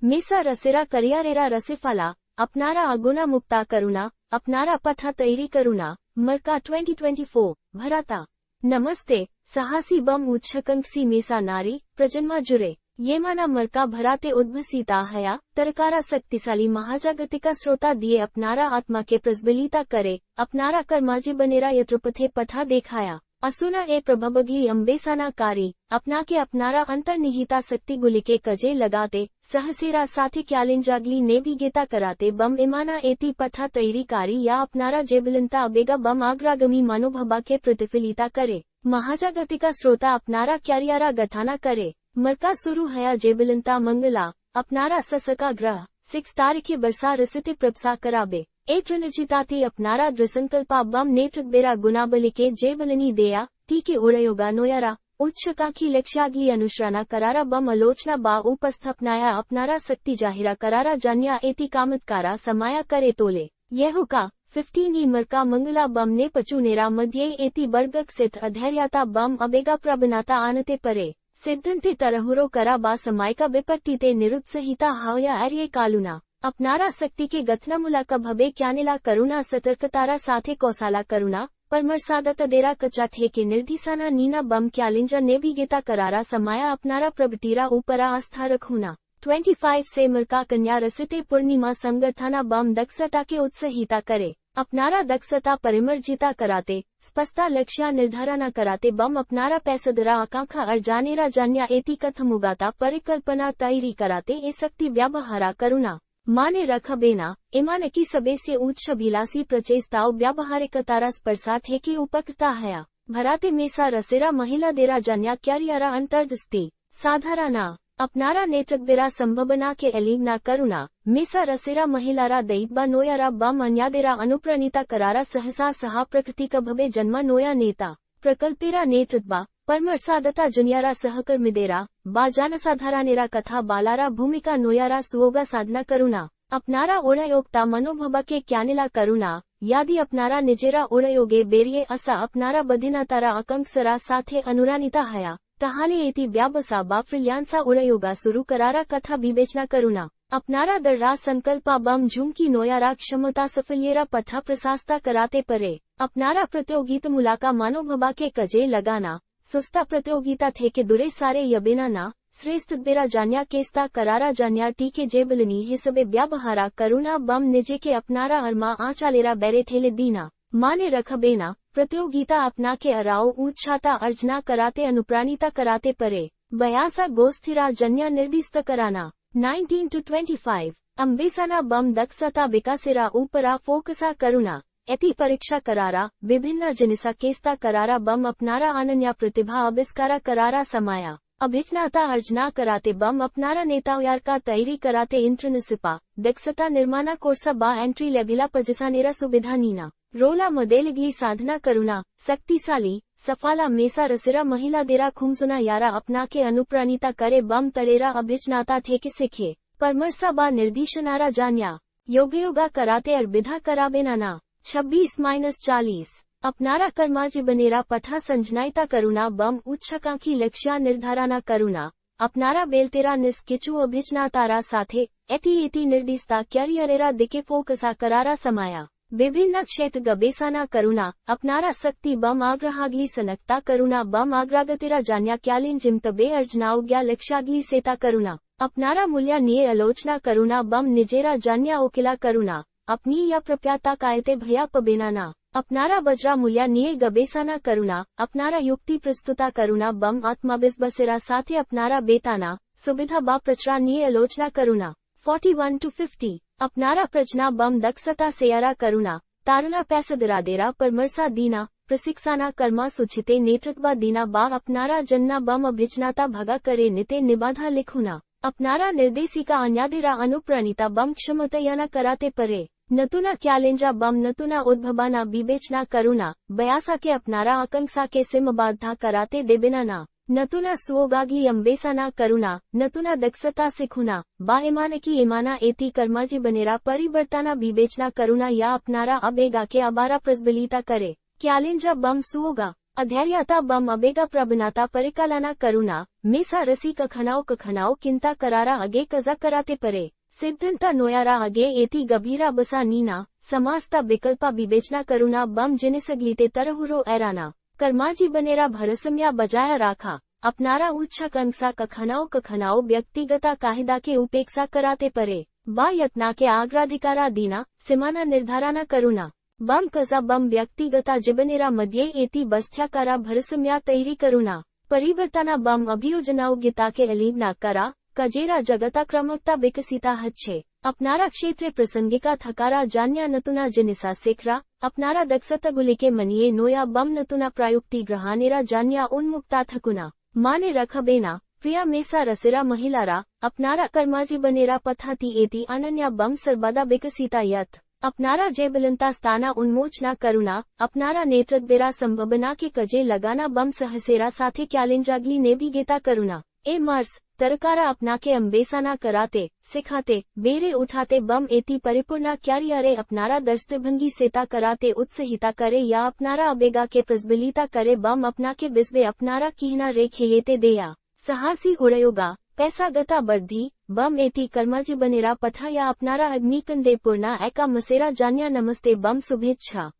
मीसा रसेरा करियारेरा रसेफाला अपनारा अगुना मुक्ता करुणा अपनारा पठा तैरी करुणा मरका 2024 भराता। नमस्ते साहसी बम उच्छकंसी मीसा नारी प्रजन्मा जुरे येमाना मरका भराते उद्भसीता हया तरकारा शक्तिशाली महाजागतिका श्रोता दिए अपनारा आत्मा के प्रज्वलिता करे अपनारा कर्माजी बनेरा यत्रपथे पठा देखाया असुना ए प्रभबगली अंबेसाना कारी अपना के अपनारा अंतर्निहिता शक्ति गुलिके कजे लगाते सहसेरा साथी क्यालिंजागली ने भी गेता कराते बम इमाना एती पठा तैरी कारी या अपनारा जेबलिंता अबेगा बम आग्रागमी मनोभबा के प्रतिफलिता करे महाजागतिका श्रोता अपनारा क्यारियारा गठाना करे मरका शुरू हया जेबलिंता मंगला अपनारा ससका ग्रह 6 तारीखे बरसा रसिते प्रपसा कराबे एट्रनचिताती अपनारा दृसंकल्पा बम नेत्रबेरा गुनाबलिके जेबलनी देया टीके उड़योगा नोयारा उच्छकांक्षी लक्ष्याग्ली अनुश्राना करारा बम आलोचना बा उपस्थापनाया अपनारा शक्ति जाहिरा करारा जान्या एति कामतकारा समाया करे तोले यहुका 15 मरका मंगला बम ने पचुनेरा मध्य एति बर्गक सिद्ध अधैर्यता बम अबेगा प्रबनाता आनते परे सिद्धंते तरहुरो करा बा समायका विपट्टीते निरुत्सहिता हावया आर्य कालुना अपनारा शक्ति के गथनमुला कभबे क्यानेला करुणा सतर्कतारा साथे कौसाला करुणा परमरसादत देरा कच्चा ठेके निर्धिसाना नीना बम क्यालिंजा ने भी गेता करारा समाया अपनारा प्रबटीरा ऊपरा आस्था रखुना 25 से मरका कन्या रसिते पूर्णिमा संगठना बम दक्षता के उत्सहिता करे अपनारा दक्षता परिमर्जिता कराते स्पष्टा लक्ष्य निर्धारणा कराते बम अपनारा पैसदरा आकांक्षा अर्जानेरा जान्या एति कथमुगाता परिकल्पना तैरी कराते ए शक्ति व्यावहारा करुणा माने रखबेना इमान की सबे से उच्च अभिलाषी प्रचेष्टाओं व्यावहारिकतारा स्पर्शा ठेके उपकृता हया भराते मेसा रसेरा महिला देरा जान्या क्यारियारा अंतर्दस्ती साधारणा अपनारा नेत्रकबेरा संभवना के अलीगना करुणा मेसा रसेरा महिलारा दैतबा नोयारा बम अन्यादेरा अनुप्रणीता करारा सहसा सहा प्रकृति कभबे जन्मा नोया नेता प्रकल्पेरा नेतृत्वा परमरसादता जुनियारा सहकर्मिदेरा बाजानसाधारानेरा कथा बालारा भूमिका नोयारा सुओगा साधना करुणा अपनारा ओड़योगता मनोभबा के क्यानेला करुणा यादि अपनारा निजेरा ओड़योगे बेरिये असा अपनारा बधिनातारा अकंक्षरा साथे अनुरानिता हया तहाले एति व्याबसा बाफ्रिल्यांसा उड़योगा शुरू करारा कथा विवेचना करुणा अपनारा दर्रा संकल्पा बम झुमकी नोयारा क्षमता सफलियरा पठा प्रशास्ता कराते परे अपनारा प्रतियोगिता मुलाका मनोभबा के कजे लगाना सुस्ता प्रतियोगिता ठेके दुरे सारे यबेना श्रेष्ठ बेरा जान्या केस्ता करारा जान्या टीके जेबलनी हिसबे व्यावहारा करुणा बम निजे के अपनारा अरमा आचालेरा बेरे ठेले दीना माने रखबेना प्रतियोगिता अपना के अराओ ऊंचाता अर्जना कराते अनुप्राणिता कराते परे बयासा गोस्थिरा जन्या निर्दिष्ट कराना 19 to 25 अंबेसाना बम दक्षता विकासेरा ऊपरा फोकसा करुणा एति परीक्षा करारा विभिन्न जनिसा केस्ता करारा बम अपनारा अनन्या प्रतिभा आविष्कारा करारा समाया अभिज्ञाता अर्जना कराते बम अपनारा नेताओयार का तैरी कराते इंट्रनसिपा दक्षता निर्माणा कोर्सा बा एंट्री लेविला पजसानेरा सुविधा नीना रोला मदेलिगली साधना करुणा शक्तिशाली सफाला मेसा रसेरा महिला देरा खुमसुना यारा अपना के अनुप्राणिता करे बम तलेरा अभिज्ञाता ठेके सीखे परमरसा बा निर्दिशनारा जान्या योगयोगा कराते अर्बिधा कराबेनाना 26-40 अपनारा कर्माजी बनेरा पठा संजनाइता करुणा बम उच्छकांक्षी लक्ष्य निर्धारणा करुणा अपनारा बेलतेरा निस्किचु अभिज्ञातारा साथे एति निर्दिष्टा क्यारियरेरा दिके फोकसा करारा समाया विभिन्न क्षेत्र गबेसाना करुणा अपनारा शक्ति बम आग्रहाग्ली सनकता करुणा बम आग्रागतेरा जान्या क्यालिन जिमतबे अर्जनाओग्या लक्ष्याग्ली सेता करुणा अपनारा मूल्य निये आलोचना करुणा बम निजेरा जान्या ओकिला करुणा अपनी या प्रप्याता कायते भया पबेनाना अपनारा बजरा मूल्य निये गबेसाना करुणा अपनारा युक्ति प्रस्तुता करुणा बम आत्माबिस बसेरा साथे अपनारा बेताना सुविधा बा प्रचरा निये आलोचना करुणा 41 to 50 अपनारा प्रजना बम दक्षता सेयारा करुणा तारुणा पैसदरा देरा परमरसा दीना प्रशिक्षाना कर्मा सुचिते नेतृत्वा दीना बा अपनारा जन्ना बम अभिज्ञाता भगा करे निते निबाधा लिखुना अपनारा निर्देशिका अन्यादेरा अनुप्रणीता बम क्षमतयाना कराते परे नतुना क्यालेंजा बम नतुना उद्भबाना विवेचना करुणा बयासा के अपनारा आकांक्षा के सिमबाधा कराते देबिनाना नतुना सुओगाग्ली अंबेसाना करुणा नतुना दक्षता सिखुना बा इमान की इमाना एति कर्माजी बनेरा परिवर्तना विवेचना करुणा या अपनारा अबेगा के अबारा प्रज्वलिता करे क्यालेंजा बम सुओगा अधैर्यता बम अबेगा प्रबनाता परिकालाना करुणा मेसा रसी कखनाओ किंता करारा अगे कजा कराते परे सिद्धंता नोयारा अगे एती गभीरा बसा नीना समास्ता विकल्पा विवेचना करुणा बम जिनिसगलीते तरहुरो ऐराना कर्माजी बनेरा भरसम्या बजाया राखा अपनारा उच्छा कंसा कखनाओ व्यक्तिगता कायदा के उपेक्षा कराते परे बा यत्ना के आग्राधिकारा दीना सिमाना निर्धाराना करुणा बम कजा बम व्यक्तिगता जिबनेरा मध्य एती बस्थ्याकारा भरसम्या तैरी करुणा परिवर्तना बम अभियोजनाओ गीता के अलीबना करा कजेरा जगता क्रमकता विकसिता हच्छे अपनारा क्षेत्र प्रसंगिका थकारा जान्या नतुना जिनिसा सेखरा अपनारा दक्षता गुलिके मनिये नोया बम नतुना प्रायुक्ति ग्रहानेरा जान्या उन्मुक्ता थकुना माने रखबेना प्रिया मेसा रसिरा महिलारा अपनारा कर्माजी बनेरा पथाती एती अनन्या बम सर्वदा विकसिता यथ अपनारा जेबलंता स्थाना उन्मोचना करुणा अपनारा नेत्रद्वेरा संभवना के कजे लगाना बम सहसेरा साथे क्यालिंजागली ने भी गेता करुणा ए मर्स तरकारा अपना के अम्बेसाना कराते सिखाते बेरे उठाते बम एती परिपूर्णा क्यारियारे अपनारा दस्तभंगी सेता कराते उत्सहिता करे या अपनारा अबेगा के प्रज्वलिता करे बम अपना के बिस्बे अपनारा कीहना रेखेयेते देया साहसी उड़योगा पैसा गता बर्धी बम एती कर्माजी बनेरा पठा या अपनारा अग्निकंदे पूर्णा एका मसेरा जान्या नमस्ते बम शुभेच्छा।